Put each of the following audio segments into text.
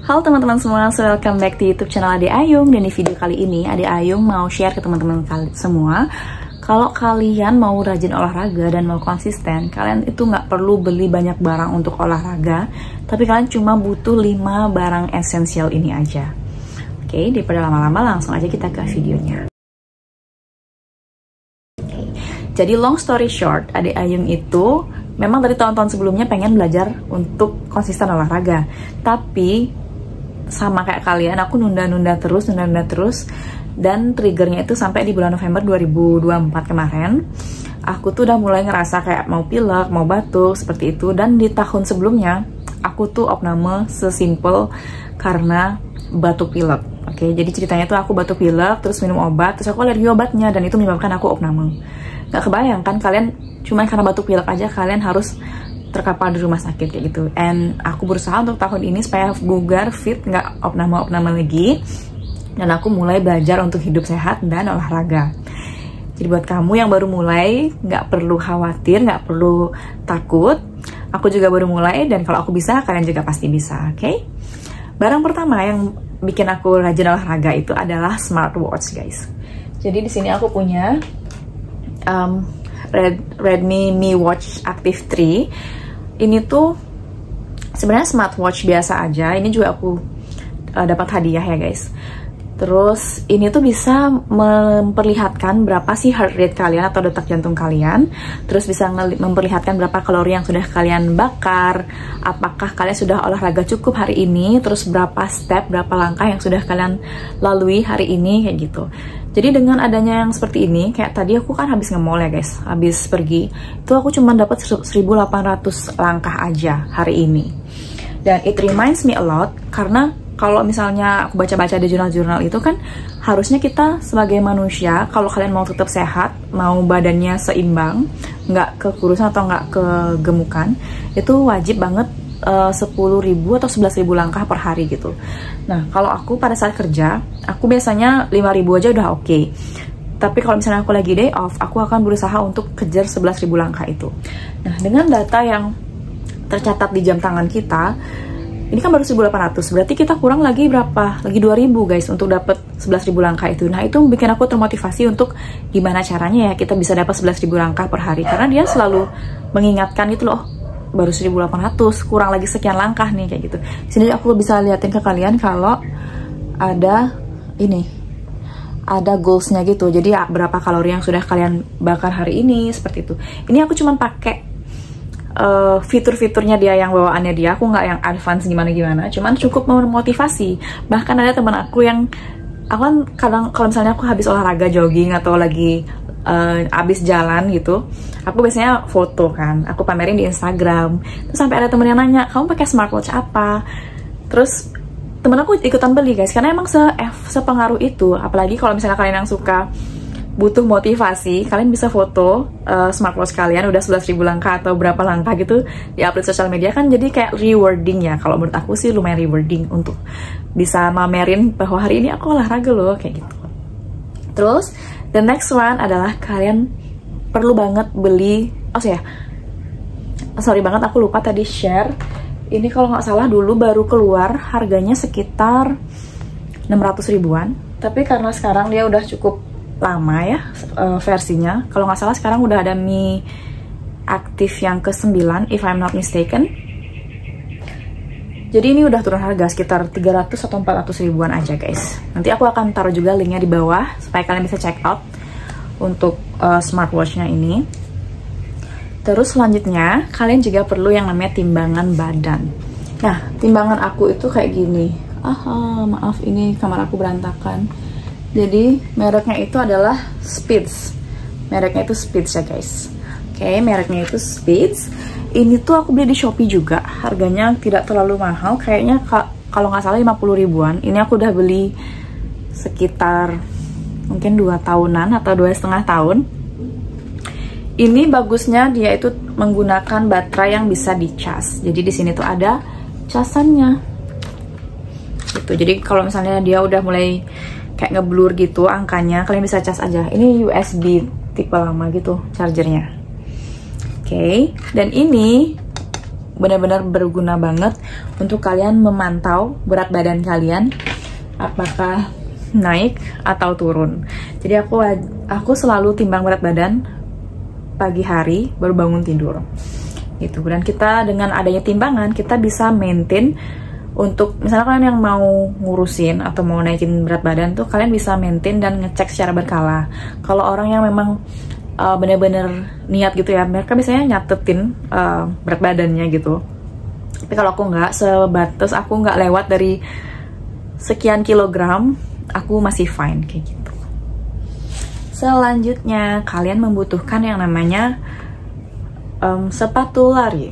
Halo teman-teman semua, welcome back to YouTube channel Ade Ayung. Dan di video kali ini Ade Ayung mau share ke teman-teman semua, kalau kalian mau rajin olahraga dan mau konsisten, kalian itu nggak perlu beli banyak barang untuk olahraga, tapi kalian cuma butuh 5 barang esensial ini aja. Oke, daripada lama-lama langsung aja kita ke videonya. Jadi long story short, Ade Ayung itu memang dari tahun-tahun sebelumnya pengen belajar untuk konsisten olahraga, tapi sama kayak kalian, aku nunda-nunda terus, dan triggernya itu sampai di bulan November 2024 kemarin. Aku tuh udah mulai ngerasa kayak mau pilek, mau batuk, seperti itu. Dan di tahun sebelumnya, aku tuh opname sesimpel karena batuk pilek. Oke, jadi ceritanya tuh aku batuk pilek, terus minum obat, terus aku alergi obatnya, dan itu menyebabkan aku opname. Gak kebayang kan kalian, cuma karena batuk pilek aja kalian harus terkapar di rumah sakit kayak gitu. And aku berusaha untuk tahun ini supaya bugar, fit, nggak opname lagi. Dan aku mulai belajar untuk hidup sehat dan olahraga. Jadi buat kamu yang baru mulai, nggak perlu khawatir, nggak perlu takut. Aku juga baru mulai, dan kalau aku bisa, kalian juga pasti bisa, oke? Barang pertama yang bikin aku rajin olahraga itu adalah smartwatch, guys. Jadi di sini aku punya Redmi Mi Watch Active 3. Ini tuh sebenarnya smartwatch biasa aja. Ini juga aku dapat hadiah ya guys. Terus ini tuh bisa memperlihatkan berapa sih heart rate kalian atau detak jantung kalian. Terus bisa memperlihatkan berapa kalori yang sudah kalian bakar. Apakah kalian sudah olahraga cukup hari ini. Terus berapa step, berapa langkah yang sudah kalian lalui hari ini, kayak gitu. Jadi dengan adanya yang seperti ini, kayak tadi aku kan habis nge-mall ya guys, habis pergi, itu aku cuma dapat 1.800 langkah aja hari ini. Dan it reminds me a lot, karena kalau misalnya aku baca-baca di jurnal-jurnal itu kan, harusnya kita sebagai manusia, kalau kalian mau tetap sehat, mau badannya seimbang, nggak kekurusan atau nggak kegemukan, itu wajib banget 10.000 atau 11.000 langkah per hari gitu. Nah, kalau aku pada saat kerja, aku biasanya 5.000 aja udah oke. Tapi kalau misalnya aku lagi day off, aku akan berusaha untuk kejar 11.000 langkah itu. Nah, dengan data yang tercatat di jam tangan kita, ini kan baru 1.800, berarti kita kurang lagi berapa? Lagi 2.000 guys untuk dapat 11.000 langkah itu. Nah, itu bikin aku termotivasi untuk gimana caranya ya kita bisa dapat 11.000 langkah per hari. Karena dia selalu mengingatkan itu loh, baru 1.800, kurang lagi sekian langkah nih, kayak gitu. Sini aku bisa liatin ke kalian kalau ada ini, ada goalsnya gitu. Jadi ya, berapa kalori yang sudah kalian bakar hari ini, seperti itu. Ini aku cuma pakai fitur-fiturnya dia, yang bawaannya dia, aku nggak yang advance gimana-gimana, cuman cukup memotivasi. Bahkan ada teman aku yang, aku kan kadang kalau misalnya aku habis olahraga jogging atau lagi abis jalan gitu, aku biasanya foto kan, aku pamerin di Instagram. Terus sampai ada temen yang nanya, kamu pakai smartwatch apa? Terus temen aku ikutan beli guys, karena emang sepengaruh itu. Apalagi kalau misalnya kalian yang suka butuh motivasi, kalian bisa foto smartwatch kalian udah 11.000 langkah atau berapa langkah gitu, di upload sosial media kan, jadi kayak rewarding ya. Kalau menurut aku sih lumayan rewarding untuk bisa mamerin bahwa hari ini aku olahraga loh, kayak gitu. Terus the next one adalah kalian perlu banget beli, sorry banget aku lupa tadi share. Ini kalau nggak salah dulu baru keluar harganya sekitar 600 ribuan. Tapi karena sekarang dia udah cukup lama ya versinya. Kalau nggak salah sekarang udah ada Mi Active yang ke-9 if I'm not mistaken. Jadi ini udah turun harga sekitar 300 atau 400 ribuan aja guys. Nanti aku akan taruh juga linknya di bawah supaya kalian bisa check out untuk smartwatchnya ini. Terus selanjutnya kalian juga perlu yang namanya timbangan badan. Nah, timbangan aku itu kayak gini. Maaf ini kamar aku berantakan. Jadi mereknya itu adalah Speeds. Mereknya itu Speeds ya guys. Oke, mereknya itu Speeds. Ini tuh aku beli di Shopee juga. Harganya tidak terlalu mahal. Kayaknya kalau nggak salah 50 ribuan. Ini aku udah beli sekitar mungkin 2 tahunan atau 2,5 tahun. Ini bagusnya dia itu menggunakan baterai yang bisa dicas. Jadi di sini tuh ada casannya. Gitu. Jadi kalau misalnya dia udah mulai kayak ngeblur gitu angkanya, kalian bisa cas aja. Ini USB tipe lama gitu chargernya. Oke, dan ini benar-benar berguna banget untuk kalian memantau berat badan kalian apakah naik atau turun. Jadi aku selalu timbang berat badan pagi hari baru bangun tidur gitu. Dan kita dengan adanya timbangan kita bisa maintain untuk misalnya kalian yang mau ngurusin atau mau naikin berat badan tuh kalian bisa maintain dan ngecek secara berkala. Kalau orang yang memang bener-bener niat gitu ya, mereka biasanya nyatetin berat badannya gitu. Tapi kalau aku nggak, sebatas aku nggak lewat dari sekian kilogram, aku masih fine kayak gitu. Selanjutnya kalian membutuhkan yang namanya sepatu lari.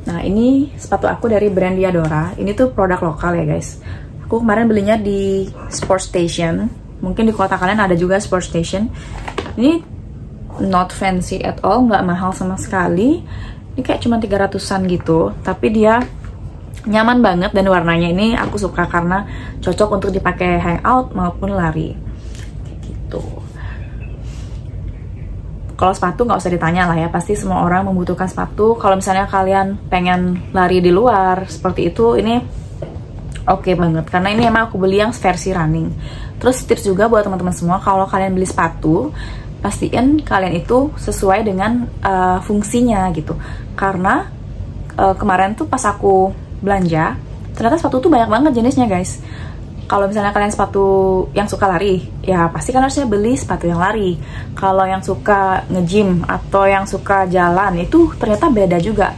Nah ini sepatu aku dari brand Diadora. Ini tuh produk lokal ya guys. Aku kemarin belinya di Sport Station. Mungkin di kota kalian ada juga Sport Station. Ini not fancy at all, nggak mahal sama sekali. Ini kayak cuma 300-an gitu, tapi dia nyaman banget dan warnanya ini aku suka karena cocok untuk dipakai hangout maupun lari. Kayak gitu. Kalau sepatu nggak usah ditanya lah ya, pasti semua orang membutuhkan sepatu. Kalau misalnya kalian pengen lari di luar seperti itu, ini oke banget karena ini emang aku beli yang versi running. Terus tips juga buat teman-teman semua, kalau kalian beli sepatu pastiin kalian itu sesuai dengan fungsinya gitu. Karena kemarin tuh pas aku belanja, ternyata sepatu tuh banyak banget jenisnya guys. Kalau misalnya kalian sepatu yang suka lari, ya pasti kalian harusnya beli sepatu yang lari. Kalau yang suka nge-gym atau yang suka jalan, itu ternyata beda juga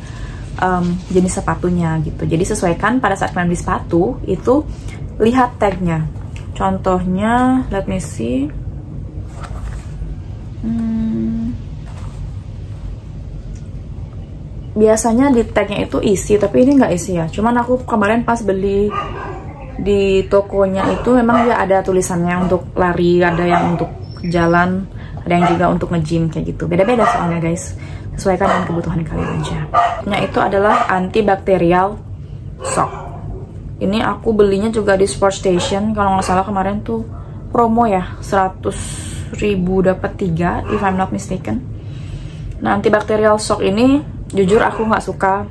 jenis sepatunya gitu. Jadi sesuaikan pada saat kalian beli sepatu, itu lihat tagnya. Contohnya, let me see. Biasanya di tagnya itu isi, tapi ini nggak isi ya. Cuman aku kemarin pas beli di tokonya itu memang dia ada tulisannya untuk lari, ada yang untuk jalan, ada yang juga untuk nge-gym kayak gitu. Beda-beda soalnya guys. Sesuaikan dengan kebutuhan kalian aja. Nah itu adalah antibakterial sock. Ini aku belinya juga di Sport Station. Kalau nggak salah kemarin tuh promo ya, 100.000 dapat 3 if I'm not mistaken. Nah antibakterial sock ini jujur aku nggak suka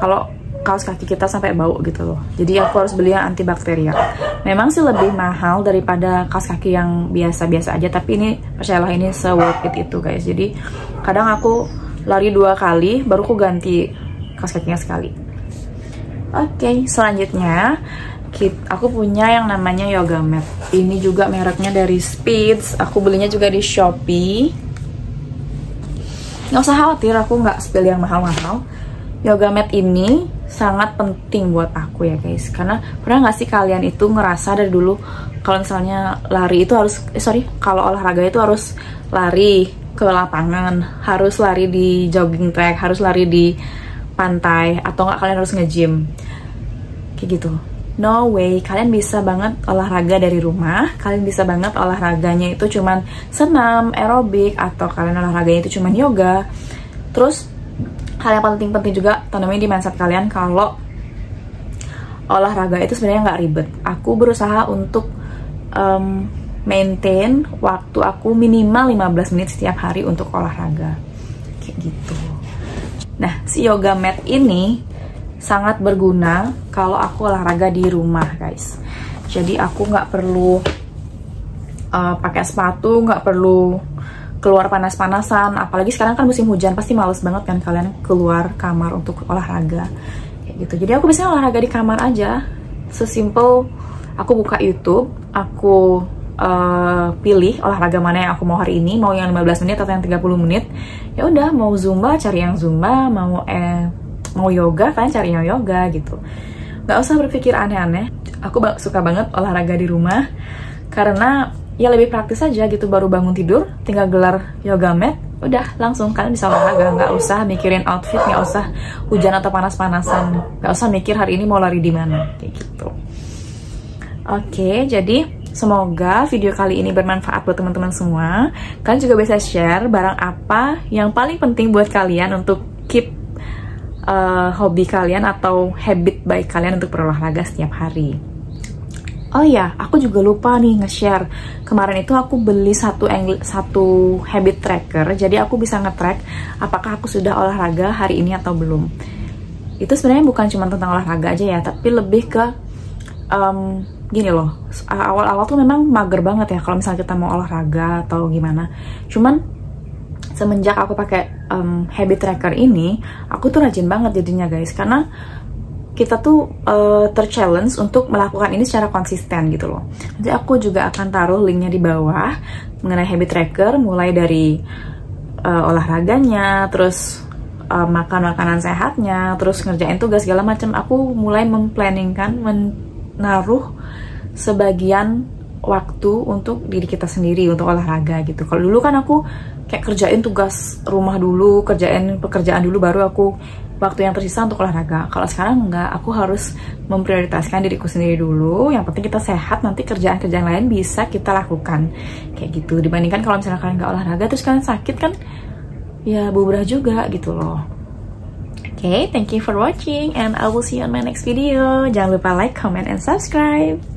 kalau kaos kaki kita sampai bau gitu loh. Jadi aku harus beli yang antibakterial. Memang sih lebih mahal daripada kaos kaki yang biasa-biasa aja, tapi ini percayalah ini se-worth it itu guys. Jadi kadang aku lari 2 kali baru aku ganti kaos kakinya sekali. Oke, selanjutnya aku punya yang namanya yoga mat. Ini juga mereknya dari Speeds. Aku belinya juga di Shopee. Nggak usah khawatir, aku nggak spill yang mahal-mahal. Yoga mat ini sangat penting buat aku ya guys. Karena pernah nggak sih kalian itu ngerasa dari dulu kalau misalnya lari itu harus, kalau olahraga itu harus lari ke lapangan, harus lari di jogging track, harus lari di pantai, atau nggak kalian harus nge-gym kayak gitu. No way, kalian bisa banget olahraga dari rumah. Kalian bisa banget olahraganya itu cuman senam, aerobik, atau kalian olahraganya itu cuman yoga. Terus hal yang penting juga tanamin di mindset kalian kalau olahraga itu sebenarnya nggak ribet. Aku berusaha untuk maintain waktu aku minimal 15 menit setiap hari untuk olahraga kayak gitu. Nah si yoga mat ini sangat berguna kalau aku olahraga di rumah guys. Jadi aku nggak perlu pakai sepatu, nggak perlu keluar panas-panasan. Apalagi sekarang kan musim hujan, pasti males banget kan kalian keluar kamar untuk olahraga kayak gitu. Jadi aku bisa olahraga di kamar aja. Sesimpel aku buka YouTube, aku pilih olahraga mana yang aku mau hari ini, mau yang 15 menit atau yang 30 menit. Ya udah, mau Zumba cari yang Zumba, mau yoga kalian cari yang yoga gitu. Nggak usah berpikir aneh-aneh. Aku suka banget olahraga di rumah karena ya lebih praktis aja gitu. Baru bangun tidur tinggal gelar yoga mat, udah langsung kalian bisa olahraga. Nggak usah mikirin outfit, nggak usah hujan atau panas-panasan, nggak usah mikir hari ini mau lari di mana kayak gitu. Oke, jadi semoga video kali ini bermanfaat buat teman-teman semua. Kalian juga bisa share barang apa yang paling penting buat kalian untuk keep hobi kalian atau habit baik kalian untuk berolahraga setiap hari. Oh iya, aku juga lupa nih nge-share. Kemarin itu aku beli satu habit tracker, jadi aku bisa nge-track apakah aku sudah olahraga hari ini atau belum. Itu sebenarnya bukan cuma tentang olahraga aja ya, tapi lebih ke gini loh. Awal-awal tuh memang mager banget ya kalau misalnya kita mau olahraga atau gimana. Cuman semenjak aku pakai habit tracker ini, aku tuh rajin banget jadinya guys, karena kita tuh ter-challenge untuk melakukan ini secara konsisten gitu loh. Jadi aku juga akan taruh linknya di bawah mengenai habit tracker, mulai dari olahraganya, terus makan makanan sehatnya, terus ngerjain tugas segala macam. Aku mulai memplanningkan, menaruh sebagian waktu untuk diri kita sendiri, untuk olahraga gitu. Kalau dulu kan aku kayak kerjain tugas rumah dulu, kerjain pekerjaan dulu, baru aku waktu yang tersisa untuk olahraga. Kalau sekarang enggak, aku harus memprioritaskan diriku sendiri dulu. Yang penting kita sehat, nanti kerjaan-kerjaan lain bisa kita lakukan. Kayak gitu, dibandingkan kalau misalnya kalian nggak olahraga terus kalian sakit kan, ya bubrah juga gitu loh. Okay, thank you for watching and I will see you on my next video. Jangan lupa like, comment, and subscribe.